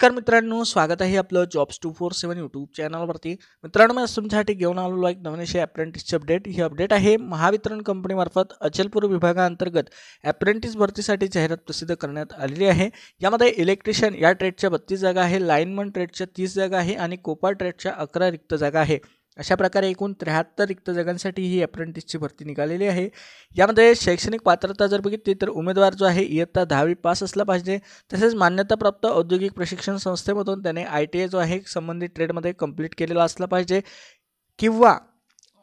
नमस्कार मित्रांनो, स्वागत आहे आपलं जॉब्स 247 यूट्यूब चॅनलवरती. मित्रांनो, मी आज तुमच्यासाठी घेऊन आलेलो एक नवीन अशी अप्रेंटिसची अपडेट. ही अपडेट आहे महावितरण कंपनीमार्फत अचलपूर विभागाअंतर्गत अप्रेंटिस भरतीसाठी जाहिरात प्रसिद्ध करण्यात आलेली आहे. यामध्ये इलेक्ट्रिशियन या ट्रेडच्या 32 जागा आहे, लाईनमन ट्रेडच्या 30 जागा आहे आणि कोपा ट्रेडच्या 11 रिक्त जागा आहे. अशा प्रकारे एकूण 73 रिक्त जागांसाठी ही अप्रेंटिसची भरती निघालेली आहे. यामध्ये शैक्षणिक पात्रता जर बघितली तर उमेदवार जो आहे इयत्ता 10वी पास असला पाहिजे. तसेच मान्यताप्राप्त औद्योगिक प्रशिक्षण संस्थेमधून त्याने ITI जो आहे संबंधित ट्रेडमध्ये कंप्लीट केलेला असला पाहिजे किंवा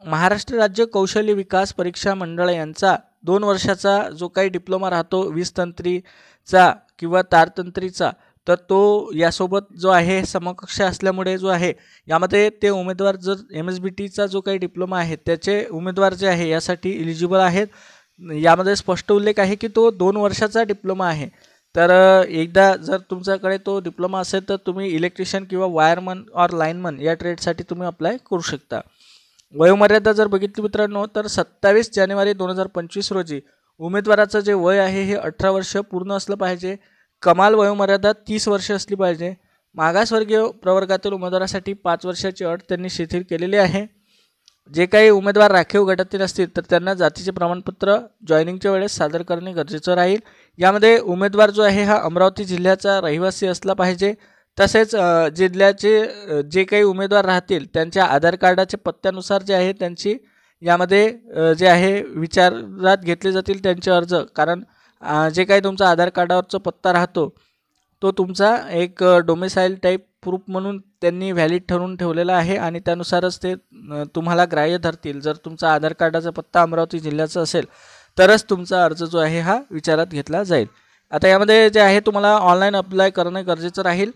महाराष्ट्र राज्य कौशल्य विकास परीक्षा मंडळ यांचा 2 वर्षाचा जो काही डिप्लोमा राहतो 20 तंत्रीचा किंवा तारतंत्रीचा, तर तो यासोबत जो आहे समकक्ष असल्यामुळे जो आहे यामध्ये ते उमेदवार जर MSBTचा जो काही डिप्लोमा आहे त्याचे उमेदवार जे आहे यासाठी इलिजिबल आहेत. यामध्ये स्पष्ट उल्लेख आहे की तो 2 वर्षाचा डिप्लोमा आहे. तर एकदा जर तुमच्याकडे तो डिप्लोमा असेल तर तुम्ही इलेक्ट्रिशियन किंवा वायरमन और लाईनमन या ट्रेडसाठी तुम्ही अप्लाय करू शकता. वयोमर्यादा जर बघितली मित्रांनो तर 27 जानेवारी 2025 रोजी उमेदवाराचं जे वय आहे हे 18 वर्ष पूर्ण असलं पाहिजे. कमाल वयोमर्यादा 30 वर्ष असली पाहिजे. मागासवर्गीय प्रवर्गातील उमेदवारासाठी 5 वर्षाची अट त्यांनी शिथिल केलेली आहे. जे काही उमेदवार राखीव गटातील असतील तर त्यांना जातीचे प्रमाणपत्र जॉईनिंगच्या वेळेस सादर करणे गरजेचं राहील. यामध्ये उमेदवार जो आहे हा अमरावती जिल्ह्याचा रहिवासी असला पाहिजे. तसेच जिल्ह्याचे जे काही उमेदवार राहतील त्यांच्या आधार कार्डाच्या पत्त्यानुसार जे आहे त्यांची यामध्ये जे आहे विचारात घेतले जातील त्यांचे अर्ज. कारण जे काही तुमचा आधार कार्डावरचा पत्ता राहतो तो तुमचा एक डोमिसाईल टाईप प्रूफ म्हणून त्यांनी व्हॅलिड ठरवून ठेवलेला आहे आणि त्यानुसारच ते तुम्हाला ग्राह्य धरतील. जर तुमचा आधार कार्डाचा पत्ता अमरावती जिल्ह्याचा असेल तरच तुमचा अर्ज जो आहे हा विचारात घेतला जाईल. आता यामध्ये जे आहे तुम्हाला ऑनलाईन अप्लाय करणं गरजेचं राहील.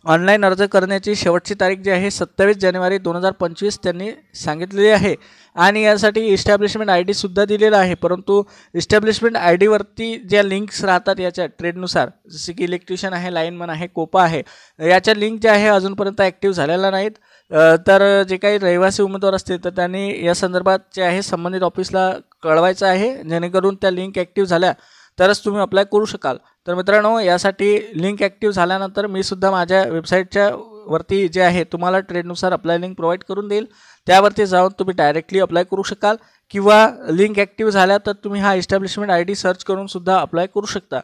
ऑनलाईन अर्ज करण्याची शेवटची तारीख जी आहे 27 जानेवारी 2025 त्यांनी सांगितलेली आहे आणि यासाठी इस्टॅब्लिशमेंट ID सुद्धा दिलेला आहे. परंतु इस्टॅब्लिशमेंट IDवरती ज्या लिंक्स राहतात याच्या ट्रेडनुसार, जसे की इलेक्ट्रिशियन आहे, लाईनमन आहे, कोपा आहे, याच्या लिंक ज्या आहे अजूनपर्यंत ॲक्टिव्ह झालेल्या नाहीत. तर जे काही रहिवासी उमेदवार असतील तर त्यांनी या संदर्भात जे आहे संबंधित ऑफिसला कळवायचं आहे, जेणेकरून त्या लिंक ॲक्टिव्ह झाल्या तरच तुम्ही अप्लाय करू शकाल. तर मित्रांनो, यासाठी लिंक ॲक्टिव्ह झाल्यानंतर मी सुद्धा माझ्या वेबसाईटच्या वरती जे आहे तुम्हाला ट्रेडनुसार अप्लाय लिंक प्रोव्हाइड करून देईल. त्यावरती जाऊन तुम्ही डायरेक्टली अप्लाय करू शकाल किंवा लिंक ॲक्टिव्ह झाल्या तर तुम्ही हा इस्टॅब्लिशमेंट ID सर्च करून सुद्धा अप्लाय करू शकता.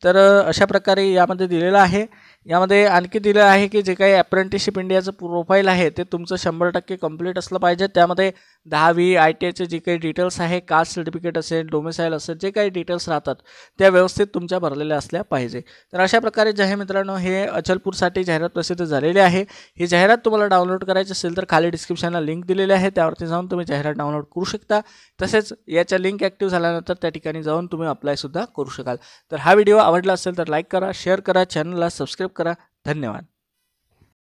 तर अशा प्रकारे यामध्ये दिलेलं आहे. यामध्ये आणखी दिलं आहे की जे काही अप्रेंटिसशिप इंडियाचं प्रोफाईल आहे ते तुमचं 100% कंप्लीट असलं पाहिजे. त्यामध्ये 10वी ITIचे जे काही डिटेल्स आहे, कास्ट सर्टिफिकेट असेल, डोमिसाईल असेल, जे काही डिटेल्स राहतात त्या व्यवस्थित तुमच्या भरलेल्या असल्या पाहिजे. तर अशा प्रकारे जे आहे मित्रांनो हे अचलपूरसाठी जाहिरात प्रसिद्ध झालेली आहे. ही जाहिरात तुम्हाला डाउनलोड करायची असेल तर खाली डिस्क्रिप्शनला लिंक दिलेली आहे, त्यावरती जाऊन तुम्ही जाहिरात डाउनलोड करू शकता. तसेच याच्या लिंक ॲक्टिव्ह झाल्यानंतर त्या ठिकाणी जाऊन तुम्ही अप्लायसुद्धा करू शकाल. तर हा व्हिडिओ आवडला असेल तर लाईक करा, शेअर करा, चॅनलला सबस्क्राईब करा. धन्यवाद.